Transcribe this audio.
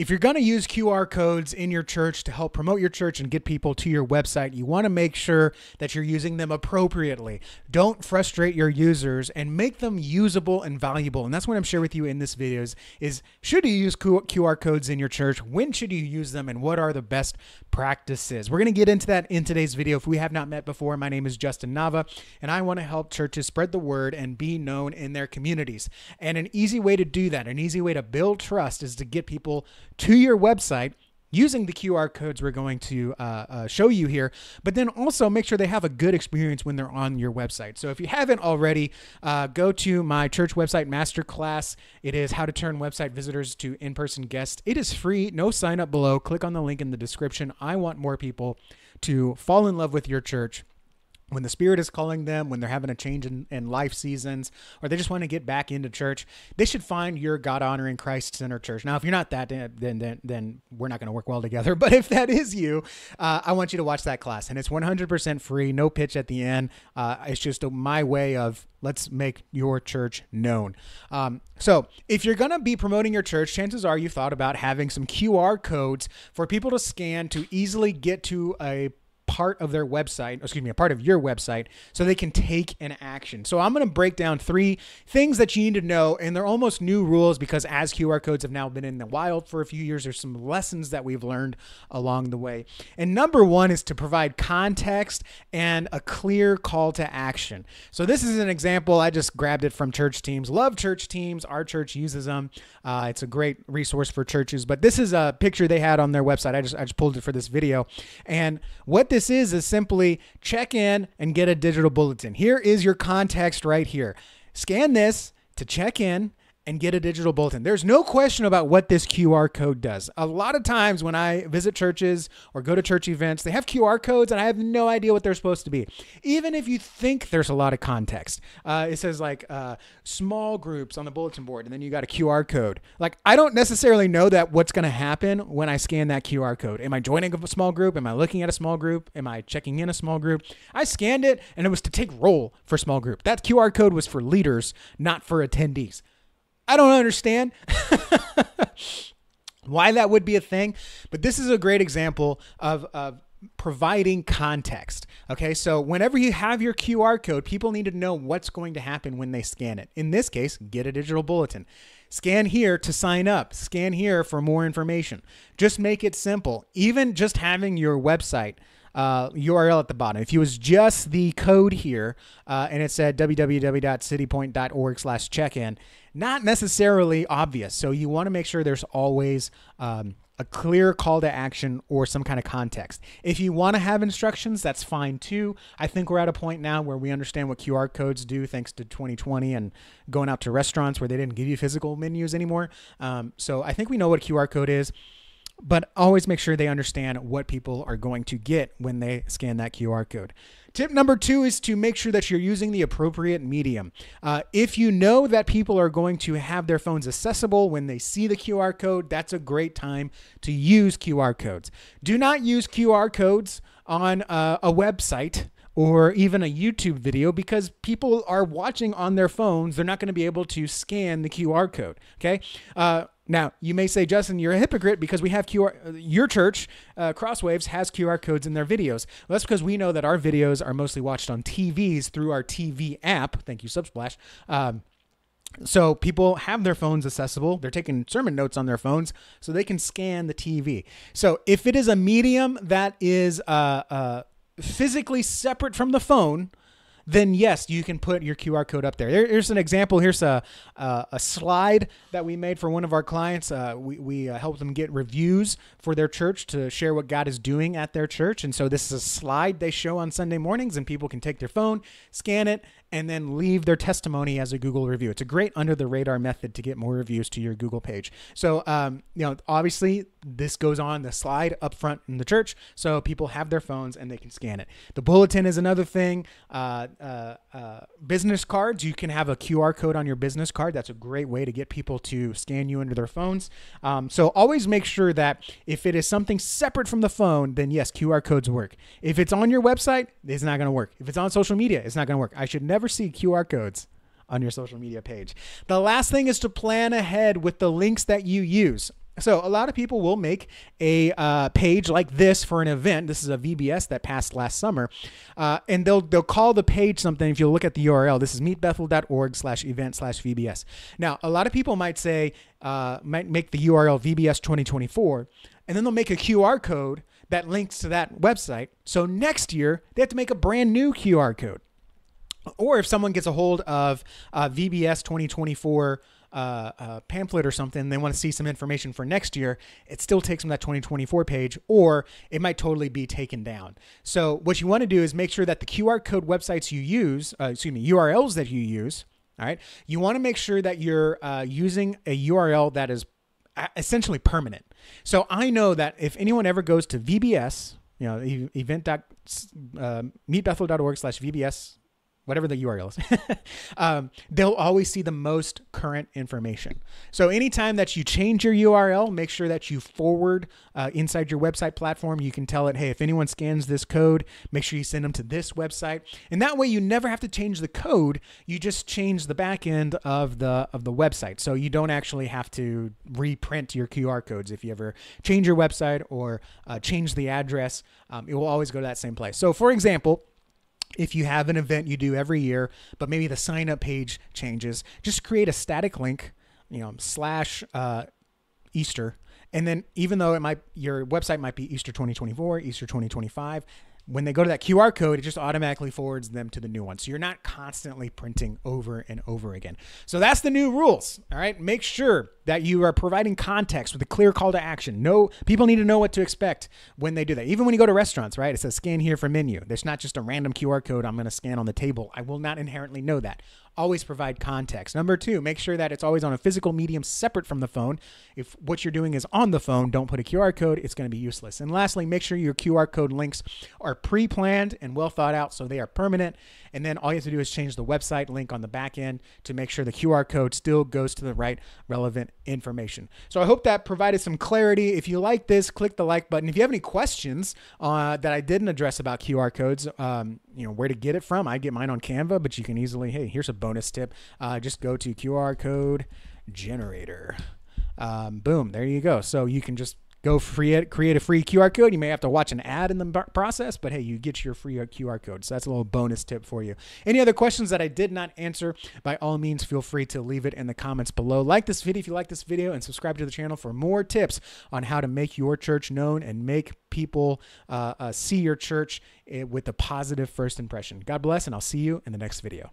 If you're going to use QR codes in your church to help promote your church and get people to your website, you want to make sure that you're using them appropriately. Don't frustrate your users and make them usable and valuable. And that's what I'm sharing with you in this video is should you use QR codes in your church? When should you use them? And what are the best practices? We're going to get into that in today's video. If we have not met before, my name is Justin Nava, and I want to help churches spread the word and be known in their communities. And an easy way to do that, an easy way to build trust is to get people to your website using the QR codes we're going to show you here, but then also make sure they have a good experience when they're on your website. So if you haven't already, go to my church website masterclass. It is how to turn website visitors to in-person guests. It is free, no sign up below. Click on the link in the description. I want more people to fall in love with your church when the Spirit is calling them, when they're having a change in life seasons, or they just want to get back into church. They should find your God-honoring, Christ-centered church. Now, if you're not that, then we're not going to work well together. But if that is you, I want you to watch that class. And it's 100% free, no pitch at the end. It's just my way of let's make your church known. So if you're going to be promoting your church, chances are you've thought about having some QR codes for people to scan to easily get to a part of their website, a part of your website, so they can take an action. So I'm going to break down 3 things that you need to know, and they're almost new rules because as QR codes have now been in the wild for a few years, there's some lessons that we've learned along the way. And number 1 is to provide context and a clear call to action. So this is an example. I just grabbed it from church teams. Love church teams. Our church uses them. It's a great resource for churches, but this is a picture they had on their website. I just pulled it for this video. And what this is simply check in and get a digital bulletin. Here is your context right here. Scan this to check in and get a digital bulletin. There's no question about what this QR code does. A lot of times when I visit churches or go to church events, they have QR codes and I have no idea what they're supposed to be. Even if you think there's a lot of context, it says like small groups on the bulletin board, and then you got a QR code. Like, I don't necessarily know that what's going to happen when I scan that QR code. Am I joining a small group? Am I looking at a small group? Am I checking in a small group? I scanned it and it was to take roll for small group. That QR code was for leaders, not for attendees. I don't understand why that would be a thing, but this is a great example of providing context. Okay, so whenever you have your QR code, people need to know what's going to happen when they scan it. In this case, get a digital bulletin. Scan here to sign up. Scan here for more information. Just make it simple. Even just having your website URL at the bottom. If it was just the code here and it said www.citypoint.org/check-in, not necessarily obvious. So you want to make sure there's always a clear call to action or some kind of context. If you want to have instructions, that's fine too. I think we're at a point now where we understand what QR codes do thanks to 2020 and going out to restaurants where they didn't give you physical menus anymore. So I think we know what QR code is. But always make sure they understand what people are going to get when they scan that QR code. Tip number 2 is to make sure that you're using the appropriate medium. If you know that people are going to have their phones accessible when they see the QR code, that's a great time to use QR codes. Do not use QR codes on a website or even a YouTube video because people are watching on their phones. They're not going to be able to scan the QR code. Okay. Now, you may say, Justin, you're a hypocrite because we have your church, Crosswaves, has QR codes in their videos. Well, that's because we know that our videos are mostly watched on TVs through our TV app. Thank you, Subsplash. So people have their phones accessible. They're taking sermon notes on their phones so they can scan the TV. So if it is a medium that is physically separate from the phone, then yes, you can put your QR code up there. Here's an example. Here's a slide that we made for one of our clients. We helped them get reviews for their church to share what God is doing at their church. And so this is a slide they show on Sunday mornings, and people can take their phone, scan it, and then leave their testimony as a Google review. It's a great under the radar method to get more reviews to your Google page. So, obviously this goes on the slide up front in the church. So people have their phones and they can scan it. The bulletin is another thing. Business cards, you can have a QR code on your business card. That's a great way to get people to scan you into their phones. So always make sure that if it is something separate from the phone, then yes, QR codes work. If it's on your website, it's not going to work. If it's on social media, it's not going to work. I should never see QR codes on your social media page. The last thing is to plan ahead with the links that you use. So a lot of people will make a page like this for an event. This is a VBS that passed last summer, and they'll call the page something. If you look at the URL, this is meetbethel.org/event/VBS. Now, a lot of people might say might make the URL VBS 2024, and then they'll make a QR code that links to that website. So next year they have to make a brand new QR code. Or if someone gets a hold of VBS 2024 pamphlet or something, they want to see some information for next year, it still takes them that 2024 page, or it might totally be taken down. So what you want to do is make sure that the QR code websites you use, URLs that you use, all right, you want to make sure that you're using a URL that is essentially permanent. So I know that if anyone ever goes to VBS, meetbethel.org/VBS, whatever the URL is, they'll always see the most current information. So anytime that you change your URL, make sure that you forward inside your website platform. You can tell it, hey, if anyone scans this code, make sure you send them to this website. And that way you never have to change the code. You just change the back end of the website. So you don't actually have to reprint your QR codes. If you ever change your website or change the address, it will always go to that same place. So for example, if you have an event you do every year, but maybe the sign up page changes, just create a static link, / Easter. And then even though your website might be Easter 2024, Easter 2025, when they go to that QR code, it just automatically forwards them to the new one. So you're not constantly printing over and over again. So that's the new rules. All right. Make sure that you are providing context with a clear call to action. People need to know what to expect when they do that. Even when you go to restaurants, right? It says scan here for menu. There's not just a random QR code I'm going to scan on the table. I will not inherently know that. Always provide context. Number 2, make sure that it's always on a physical medium separate from the phone. If what you're doing is on the phone, don't put a QR code. It's going to be useless. And lastly, make sure your QR code links are pre-planned and well thought out so they are permanent. And then all you have to do is change the website link on the back end to make sure the QR code still goes to the right relevant information. So I hope that provided some clarity. If you like this, click the like button. If you have any questions that I didn't address about QR codes, where to get it from, I get mine on Canva, but you can easily, hey, here's a bonus tip. Just go to QR code generator. Boom, there you go. So you can just go create a free QR code. You may have to watch an ad in the process, but hey, you get your free QR code. So that's a little bonus tip for you. Any other questions that I did not answer, by all means, feel free to leave it in the comments below. Like this video if you like this video, and subscribe to the channel for more tips on how to make your church known and make people see your church with a positive first impression. God bless, and I'll see you in the next video.